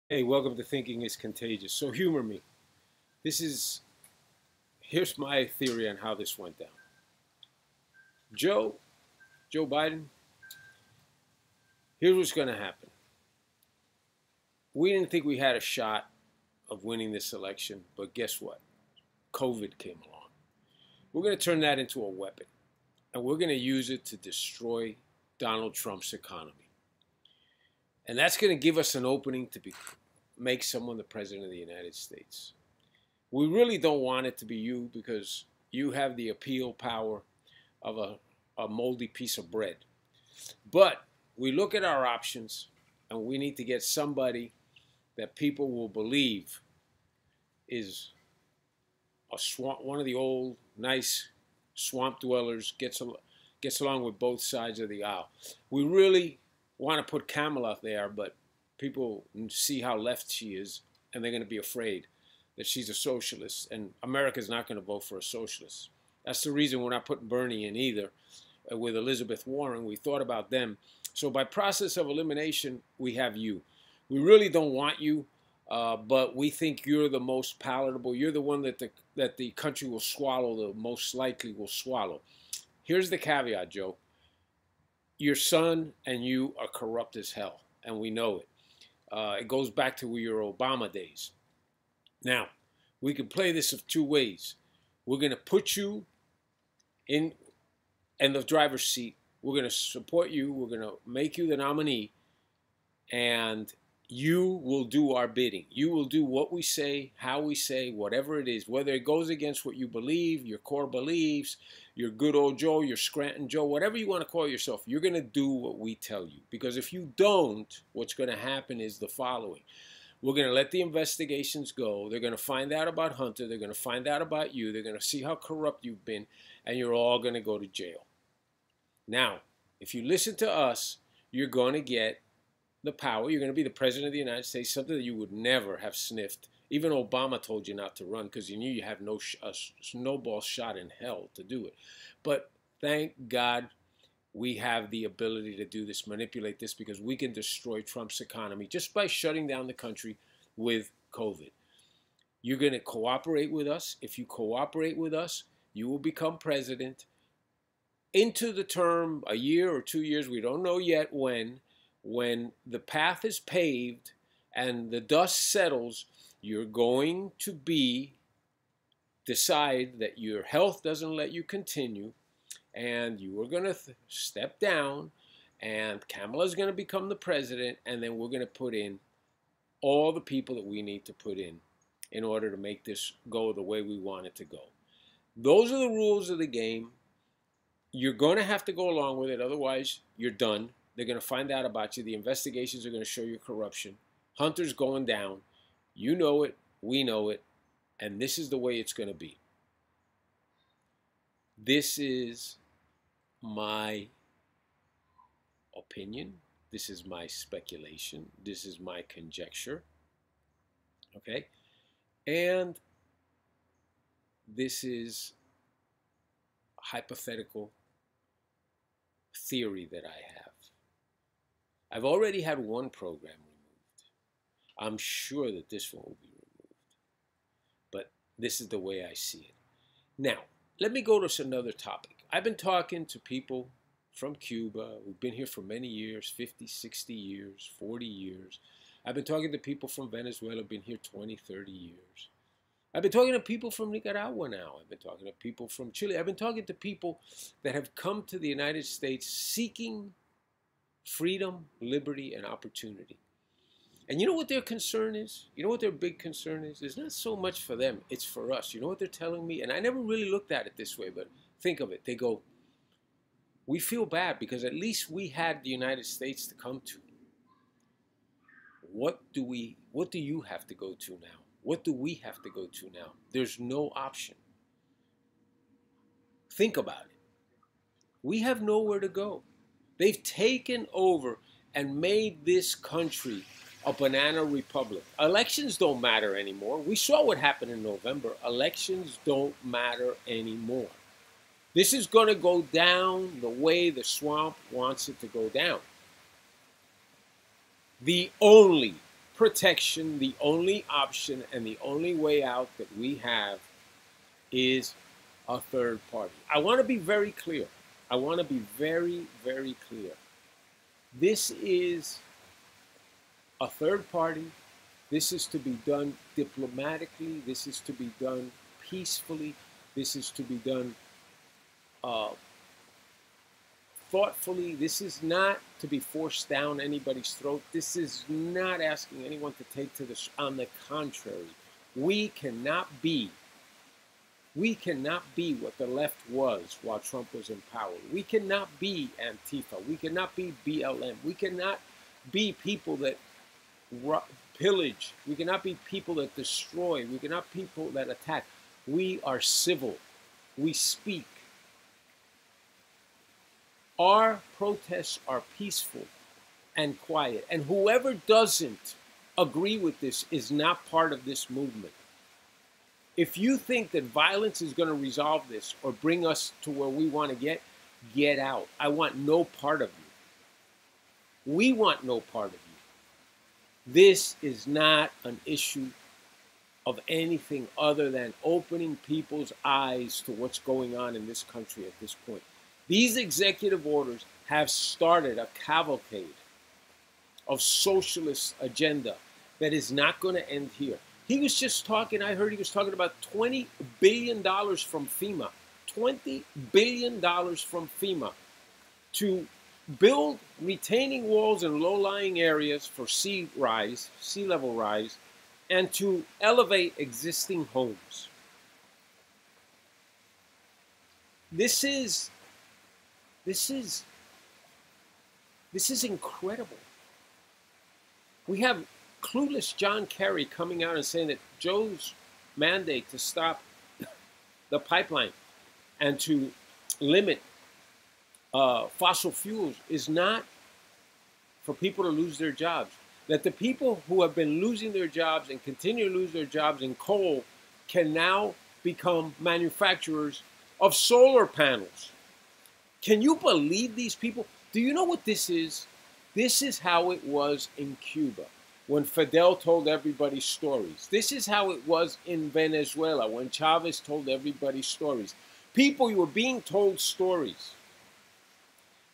Hey, welcome to Thinking is Contagious. So humor me. Here's my theory on how this went down. Joe, Joe Biden, here's what's going to happen. We didn't think we had a shot of winning this election, but guess what? COVID came along. We're going to turn that into a weapon, and we're going to use it to destroy Donald Trump's economy. And that's going to give us an opening to make someone the president of the United States. We really don't want it to be you because you have the appeal power of a moldy piece of bread. But we look at our options and we need to get somebody that people will believe is one of the old, nice swamp dwellers, gets along with both sides of the aisle. We really want to put Kamala there, but people see how left she is, and they're going to be afraid that she's a socialist, and America's not going to vote for a socialist. That's the reason we're not putting Bernie in either. With Elizabeth Warren, we thought about them. So by process of elimination, we have you. We really don't want you, but we think you're the most palatable. You're the one that the country will swallow, the most likely will swallow. Here's the caveat, Joe. Your son and you are corrupt as hell, and we know it. It goes back to your Obama days. Now, we can play this of two ways. We're going to put you in the driver's seat. We're going to support you. We're going to make you the nominee, and you will do our bidding. You will do what we say, how we say, whatever it is, whether it goes against what you believe, your core beliefs, your good old Joe, your Scranton Joe, whatever you want to call yourself, you're going to do what we tell you. Because if you don't, what's going to happen is the following. We're going to let the investigations go. They're going to find out about Hunter. They're going to find out about you. They're going to see how corrupt you've been, and you're all going to go to jail. Now, if you listen to us, you're going to get the power. You're going to be the president of the United States, something that you would never have sniffed. Even Obama told you not to run because he knew you have no snowball shot in hell to do it. But thank God we have the ability to do this, manipulate this, because we can destroy Trump's economy just by shutting down the country with COVID. You're going to cooperate with us. If you cooperate with us, you will become president. Into the term, a year or 2 years, we don't know yet when the path is paved and the dust settles, you're going to decide that your health doesn't let you continue, and you are going to step down, and Kamala's going to become the president, and then we're going to put in all the people that we need to put in order to make this go the way we want it to go. Those are the rules of the game. You're going to have to go along with it, otherwise you're done. They're going to find out about you. The investigations are going to show you corruption. Hunter's going down. You know it. We know it. And this is the way it's going to be. This is my opinion. This is my speculation. This is my conjecture. Okay? And this is a hypothetical theory that I have. I've already had one program removed. I'm sure that this one will be removed. But this is the way I see it. Now, let me go to another topic. I've been talking to people from Cuba who've been here for many years, 50, 60 years, 40 years. I've been talking to people from Venezuela who've been here 20, 30 years. I've been talking to people from Nicaragua now. I've been talking to people from Chile. I've been talking to people that have come to the United States seeking freedom, liberty, and opportunity. And you know what their concern is? You know what their big concern is? It's not so much for them, it's for us. You know what they're telling me? And I never really looked at it this way, but think of it. They go, we feel bad because at least we had the United States to come to. What do you have to go to now? What do we have to go to now? There's no option. Think about it. We have nowhere to go. They've taken over and made this country a banana republic. Elections don't matter anymore. We saw what happened in November. Elections don't matter anymore. This is going to go down the way the swamp wants it to go down. The only protection, the only option and the only way out that we have is a third party. I want to be very clear. I want to be very, very clear. This is a third party. This is to be done diplomatically. This is to be done peacefully. This is to be done thoughtfully. This is not to be forced down anybody's throat. This is not asking anyone to take to this. On the contrary, we cannot be what the left was while Trump was in power. We cannot be Antifa. We cannot be BLM. We cannot be people that pillage. We cannot be people that destroy. We cannot be people that attack. We are civil. We speak. Our protests are peaceful and quiet. And whoever doesn't agree with this is not part of this movement. If you think that violence is going to resolve this or bring us to where we want to get out. I want no part of you. We want no part of you. This is not an issue of anything other than opening people's eyes to what's going on in this country at this point. These executive orders have started a cavalcade of socialist agenda that is not going to end here. He was just talking, I heard he was talking about $20 billion from FEMA. $20 billion from FEMA to build retaining walls in low-lying areas for sea level rise, and to elevate existing homes. This is incredible. We have clueless John Kerry coming out and saying that Joe's mandate to stop the pipeline and to limit fossil fuels is not for people to lose their jobs. That the people who have been losing their jobs and continue to lose their jobs in coal can now become manufacturers of solar panels. Can you believe these people? Do you know what this is? This is how it was in Cuba when Fidel told everybody stories. This is how it was in Venezuela when Chavez told everybody stories. People, you were being told stories.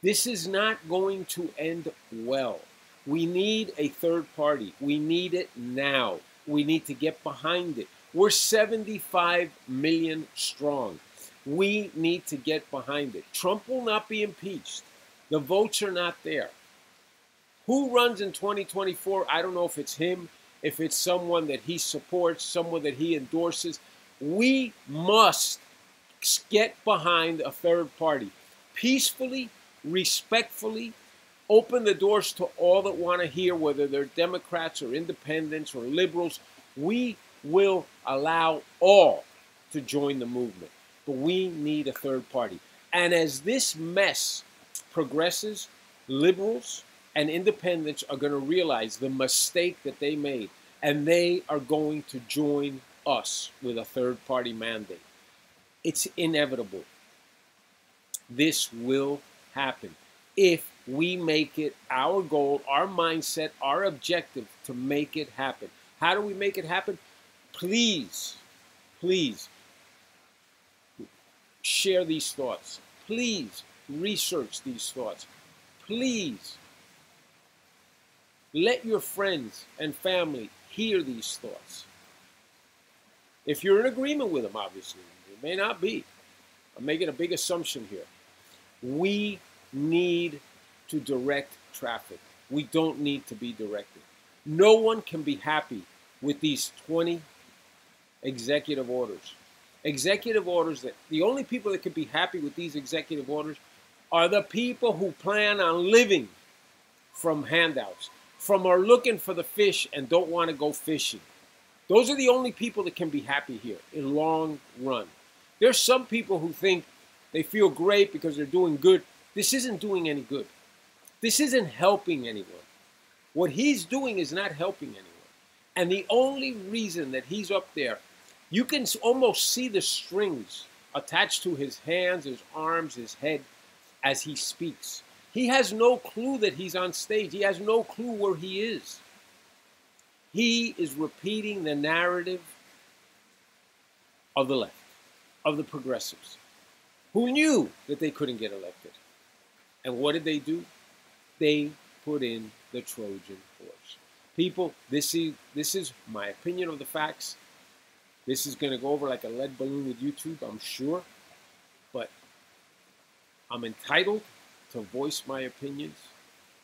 This is not going to end well. We need a third party. We need it now. We need to get behind it. We're 75 million strong. We need to get behind it. Trump will not be impeached. The votes are not there. Who runs in 2024? I don't know if it's him, if it's someone that he supports, someone that he endorses. We must get behind a third party. Peacefully, respectfully, open the doors to all that want to hear, whether they're Democrats or independents or liberals. We will allow all to join the movement. But we need a third party. And as this mess progresses, liberals and independents are going to realize the mistake that they made, and they are going to join us with a third party mandate. It's inevitable. This will happen if we make it our goal, our mindset, our objective to make it happen. How do we make it happen? Please, please share these thoughts. Please research these thoughts. Please let your friends and family hear these thoughts. If you're in agreement with them, obviously, it may not be. I'm making a big assumption here. We need to direct traffic. We don't need to be directed. No one can be happy with these 20 executive orders. Executive orders that the only people that could be happy with these executive orders are the people who plan on living from handouts, from are looking for the fish and don't want to go fishing. Those are the only people that can be happy here in long run. There's some people who think they feel great because they're doing good. This isn't doing any good. This isn't helping anyone. What he's doing is not helping anyone. And the only reason that he's up there, you can almost see the strings attached to his hands, his arms, his head as he speaks. He has no clue that he's on stage. He has no clue where he is. He is repeating the narrative of the left, of the progressives, who knew that they couldn't get elected. And what did they do? They put in the Trojan horse. People, this is my opinion of the facts. This is going to go over like a lead balloon with YouTube, I'm sure. But I'm entitled to voice my opinions.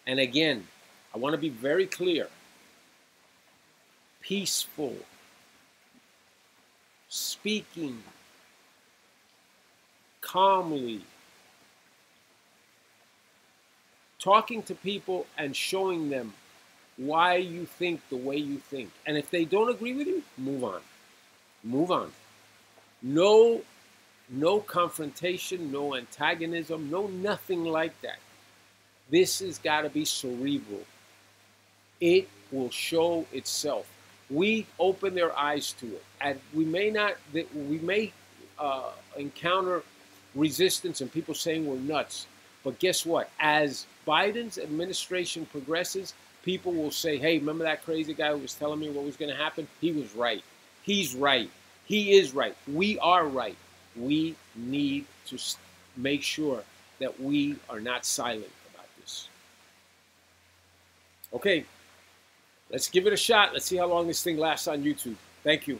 And again, I want to be very clear. Peaceful, speaking calmly, talking to people and showing them why you think the way you think. And if they don't agree with you, move on. Move on. No confrontation, no antagonism, no nothing like that. This has got to be cerebral. It will show itself. We open their eyes to it, and we may encounter resistance and people saying we're nuts. But guess what? As Biden's administration progresses, people will say, hey, remember that crazy guy who was telling me what was going to happen? He was right. He's right. He is right. We are right. We need to make sure that we are not silent about this. Okay, let's give it a shot. Let's see how long this thing lasts on YouTube. Thank you.